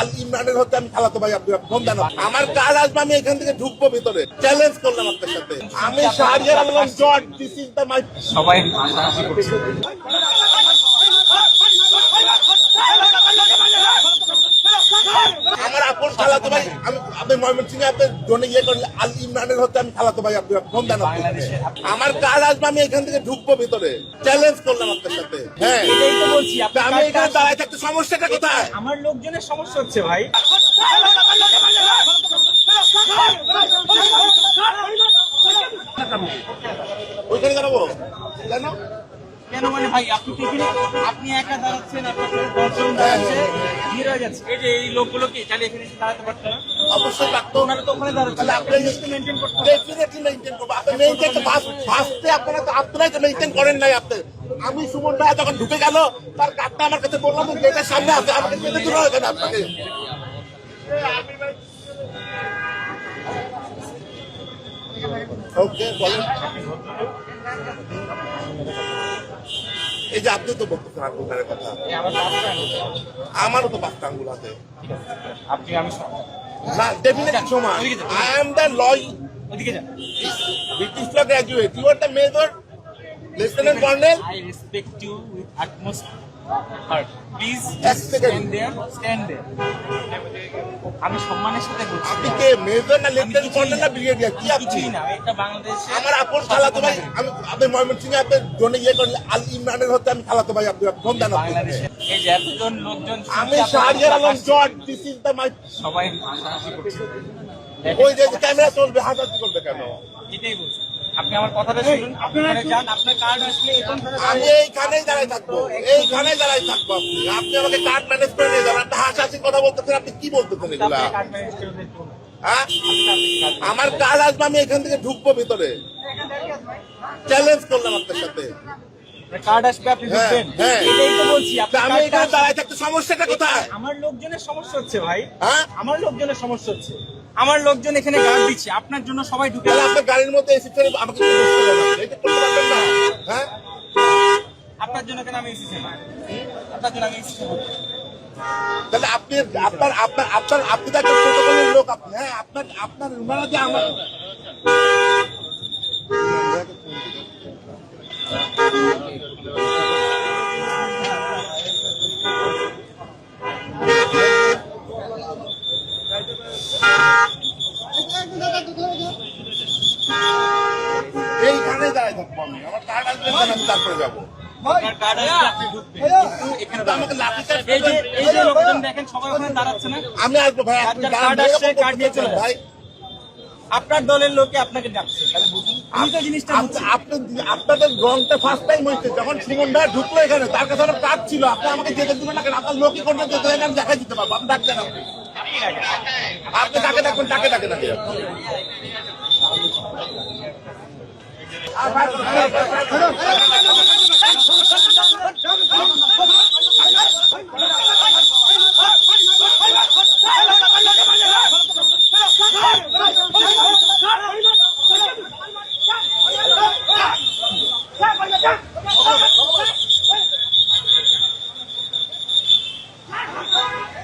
আল ইমরানের হচ্ছে আমি খালাতো ভাই। আপনি ফোন দেন, আমার কাজ আসবে, আমি এখান থেকে ঢুকবো ভিতরে। চ্যালেঞ্জ করলাম আপনার সাথে। আমি Shahriar Alam George, this is the my. সবাই হাসাহাসি করছে। আমার আপন খালাতো ভাই, আমি আপনি ময়মনসিংহে আপনার জন্য ইয়ে করলে আল ইমরানের হচ্ছে আমি খালাতো ভাই। আপনি ফোন দেন, আমার কাজ আসবে, আমি এখান থেকে ঢুকবো ভিতরে। চ্যালেঞ্জ করলাম আপনার সাথে। হ্যাঁ, এটাই তো বলছি, আমি এখানে দাঁড়ায় থাকতে সমস্যাটা কোথায়? আমার লোকজনের সমস্যা হচ্ছে ভাই। ওইখানে দাঁড়াবো কেন? কেন মানে ভাই, আপনি তো এখানে আপনি একা দাঁড়াচ্ছেন, আপনার সাথে 10 জন দাঁড়াচ্ছে, ভিড় হয়ে যাচ্ছে। এই যে এই লোকগুলো কি চাইলে এখানে এসে দাঁড়াতে পারতো না? অবশ্যই রাখতো। ওনারা তো ওখানে দাঁড়াচ্ছে, তাহলে আপনি মেনটেন করতে হবে। ডেফিনেটলি মেইনটেইন করবো। আপনি মেইনটেইন তো ফার্স্টে আপনারাই তো মেইনটেইন করেন নাই। আপনি, আমি সুমন ভাই যখন ঢুকে গেল, তার কার্ডটা আমার কাছে বললাম যে গেটের সামনে আছে, আমাকে কেটে দূর হয়ে গেল আপনাকে। ওকে, বলেন। এই যে আপনি তো বলতেছেন আঙ্গুলের কথা, আমারও তো 5টা আঙ্গুল আছে। আপনি আমি না, ডেফিনেটলি সমান। আই এম দ্য ল ওদিকে যান। British law graduate, you are the major lieutenant colonel. I respect you with utmost heart. Please Yes, stand there. Stand there. আমি সম্মানের সাথে বলছি। আপনি কে মেজর না লেফটেন্যান্ট কর্নেল না ব্রিগেডিয়ার? কি আপনি? কিছুই না, এটা বাংলাদেশে আমার আপন খালাতো ভাই। আমি আপনি ময়মনসিংহে আপনার জন্য ইয়ে করলে আল ইমরানের হচ্ছে আমি খালাতো ভাই। আপনি ফোন দেন। বাংলাদেশে এই যে এতজন লোকজন, আমি Shahriar Alam George, this is the my. সবাই হাসাহাসি করছে। ওই যে ক্যামেরা চলবে, হাসাহাসি করবে কেন? এটাই বলছি, আপনি আমার কথাটা শুনুন। আপনারা যান, আপনার কার্ড আসলে এখন আমি এইখানেই দাঁড়াই থাকবো, এইখানেই দাঁড়াই থাকবো। আপনি আমাকে কার্ড ম্যানেজ করে নিয়ে যাবেন। আপনি হাসাহাসি কথা বলতেছেন, আপনি কি বলতেছেন এগুলা? কার্ড ম্যানেজ করে দেখুন। হ্যাঁ, আমার কাজ আসবে, আমি এখান থেকে ঢুকবো ভিতরে। চ্যালেঞ্জ করলাম আপনার সাথে। কার্ড আসবে, আপনি হ্যাঁ, ঢুকবেন। হ্যাঁ। এটাই তো বলছি, আমি এখানে দাঁড়ায় থাকতে সমস্যাটা কোথায়? আমার লোকজনের সমস্যা হচ্ছে ভাই। হ্যাঁ, আমার লোকজনের সমস্যা হচ্ছে। আমার লোকজন এখানে গার্ড দিচ্ছে, আপনার জন্য সবাই ঢুকে। তাহলে আপনার গাড়ির মধ্যে এসি ছেড়ে আমাকে কি বসতে দেন? এটা করতে পারবেন না? হ্যাঁ, আপনার জন্য কেন আমি এসেছি? আপনার জন্য আমি এসেছি। তাহলে আপনি আপনি তো একটা প্রোটোকলের লোক। আপনি, হ্যাঁ, আপনার ওনারা যে আমার এইখানে দাঁড়াই থাকবো। আমার কার্ড আসবে, আমি তারপরে যাবো। আপনার কার্ড আসবে, আপনি ঢুকবেন। কিন্তু এখানে আমাকে লাঠি চার্জ এই যে লোকজন দেখেন, সবাই ওখানে দাঁড়াচ্ছে না। আমি আসবো ভাই। আপনি যার কার্ড আসছে, কার্ড নিয়ে চলে ভাই। আপনার দলের লোকে আপনাকে ডাকছে, তাহলে বুঝুন। আমি তো জিনিসটা বুঝছি। আপনাদের রংটা ফার্স্ট টাইম হয়েছে যখন সুমন ভাই ঢুকলো এখানে, তার কাছে আমার কাজ ছিল। আপনি আমাকে যেতে দিবেন না কেন? আপনার লোকই কোনটা যেতে দেন, আমি দেখাই দিতে পারবো। আপনি ডাকতেন, আপনি তাকে ডাকবেন, তাকে ডাকে না। আর ভাই